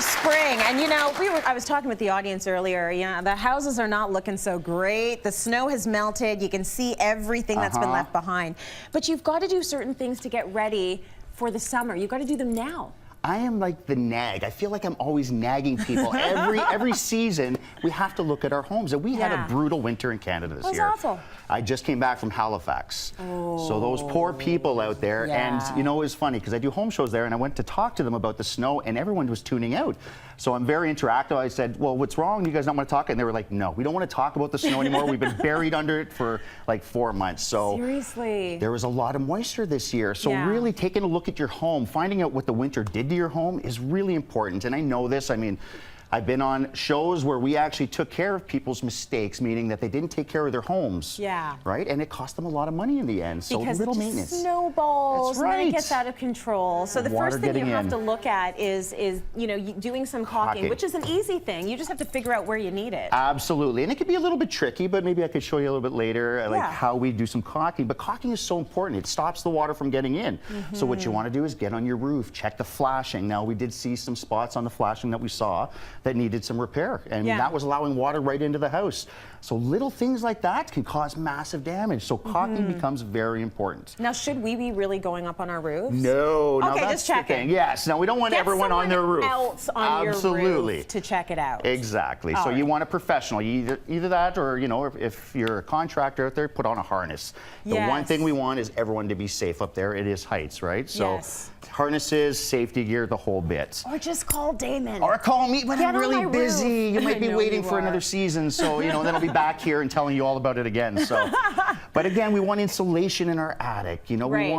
spring, and you know, I was talking with the audience earlier. Yeah, the houses are not looking so great. The snow has melted. You can see everything that's been left behind. But you've got to do certain things to get ready for the summer. You've got to do them now. I am like the nag. I feel like I'm always nagging people. Every season, we have to look at our homes. And we had a brutal winter in Canada this year. Awful. I just came back from Halifax. So those poor people out there, and you know, it was funny because I do home shows there, and I went to talk to them about the snow, and everyone was tuning out. So I'm very interactive. I said, well, what's wrong? You guys don't want to talk? And they were like, no, we don't want to talk about the snow anymore. We've been buried under it for like 4 months. So seriously, there was a lot of moisture this year. So really taking a look at your home, finding out what the winter did to your home is really important. And I know this. I mean, I've been on shows where we actually took care of people's mistakes, meaning that they didn't take care of their homes. Yeah. Right? And it cost them a lot of money in the end. So because little it just maintenance. snowballs, That's right. and then it gets out of control. So the Water first thing you getting have in. to look at is you know, doing some caulking, which is an easy thing. You just have to figure out where you need it. Absolutely. And it can be a little bit tricky, but maybe I could show you a little bit later like how we do some caulking. But caulking is so important. It stops the water from getting in. So what you want to do is get on your roof, check the flashing. Now, we did see some spots on the flashing that we saw that needed some repair. And that was allowing water right into the house. So little things like that can cause massive damage. So caulking becomes very important. Now, should we be really going up on our roofs? No, no, okay, that's just checking. the thing. Yes, now we don't want everyone on their roof. Else on your roof to check it out. Exactly. So you want a professional, either that, or you know, if you're a contractor out there, put on a harness. The one thing we want is everyone to be safe up there. It is heights, right? So harnesses, safety gear, the whole bit. Or just call Damon. Or call me when I'm really busy. You might be waiting for another season, so you know, then I'll be back here and telling you all about it again. So, but again, we want insulation in our attic. You know, we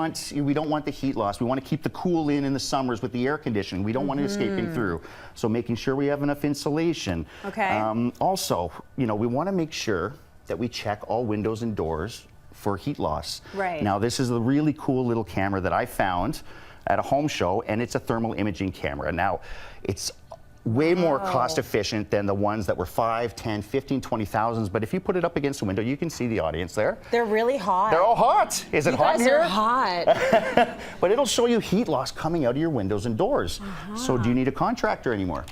don't want the heat loss. We want to keep the cool in the summers with the air conditioning. We don't want it escaping through. So making sure we have enough insulation. Okay. Also, you know, we want to make sure that we check all windows and doors for heat loss. Right. Now, this is a really cool little camera that I found at a home show, and it's a thermal imaging camera. Now, it's way more cost efficient than the ones that were 5, 10, 15, 20,000s. But if you put it up against a window, you can see the audience there. They're really hot. They're all hot. Is it hot here? You guys are hot. But it'll show you heat loss coming out of your windows and doors. So do you need a contractor anymore?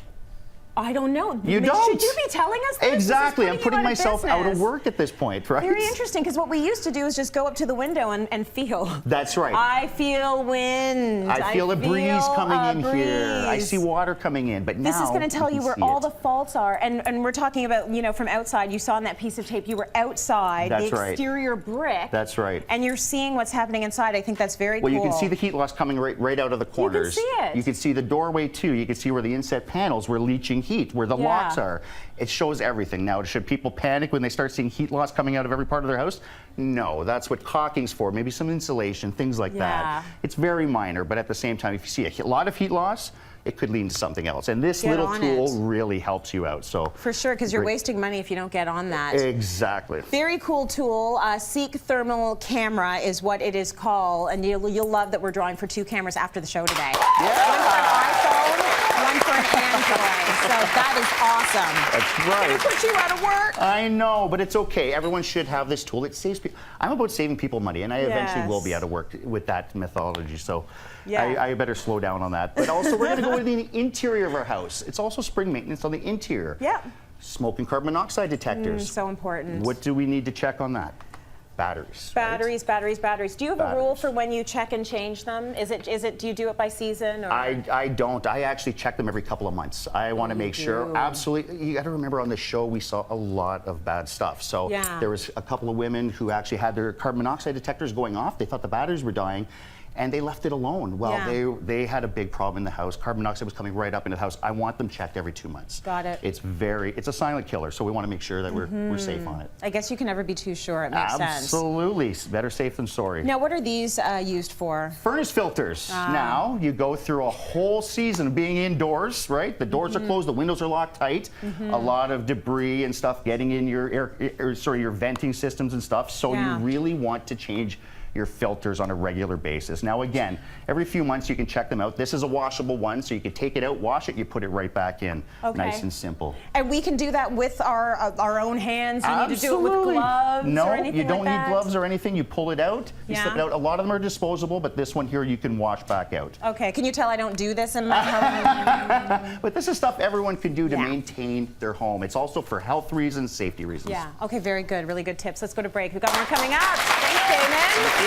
I don't know. You don't? Should you be telling us this? Exactly. This I'm putting myself out of work at this point, right? Very interesting, because what we used to do is just go up to the window and feel. That's right. I feel wind. I feel a breeze coming in here. I see water coming in, but now this is going to tell you where all the faults are. And we're talking about, you know, from outside. You saw on that piece of tape, you were outside, that's the exterior brick. That's right. And you're seeing what's happening inside. I think that's very cool. Well, you can see the heat loss coming right out of the corners. You can see it. You can see the doorway too. You can see where the inset panels were leaching heat, where the locks are. It shows everything. Now, should people panic when they start seeing heat loss coming out of every part of their house? No, that's what caulking's for. Maybe some insulation, things like that. It's very minor, but at the same time, if you see a lot of heat loss, it could lead to something else. And this little tool really helps you out. So for sure, because you're wasting money if you don't get on that. Exactly. Very cool tool. Seek Thermal Camera is what it is called, and you'll love that we're drawing for 2 cameras after the show today. One for an iPhone, one for an Android. So that is awesome. That's right. It's gonna put you out of work. I know, but it's okay. Everyone should have this tool. It saves people. I'm about saving people money, and I eventually will be out of work with that methodology. So I better slow down on that. But also, we're going to go into the interior of our house. It's also spring maintenance on the interior. Yeah. Smoke and carbon monoxide detectors. So important. What do we need to check on that? Batteries. Batteries, batteries, batteries. Do you have a rule for when you check and change them? Is it? Do you do it by season? Or? I don't. I actually check them every couple of months. I want to make sure. Absolutely. You got to remember, on the show we saw a lot of bad stuff. So there was a couple of women who actually had their carbon monoxide detectors going off. They thought the batteries were dying, and they left it alone. Well, they had a big problem in the house. Carbon monoxide was coming right up into the house. I want them checked every 2 months. Got it. It's a silent killer, so we want to make sure that we're safe on it. I guess you can never be too sure. It makes sense. Absolutely. Better safe than sorry. Now, what are these used for? Furnace filters. Now, you go through a whole season of being indoors, right? The doors are closed, the windows are locked tight. A lot of debris and stuff getting in your your venting systems and stuff. So you really want to change your filters on a regular basis. Now again, every few months you can check them out. This is a washable one, so you can take it out, wash it, you put it right back in. Okay. Nice and simple. And we can do that with our own hands. You need to do it with Absolutely. gloves No, or anything you don't like need that? gloves or anything. You pull it out, you slip it out. A lot of them are disposable, but this one here you can wash back out. Okay, can you tell I don't do this in my home? But this is stuff everyone can do to Yeah. maintain their home. It's also for health reasons, safety reasons. Yeah, okay, very good, really good tips. Let's go to break. We've got more coming up. Thanks, Damon.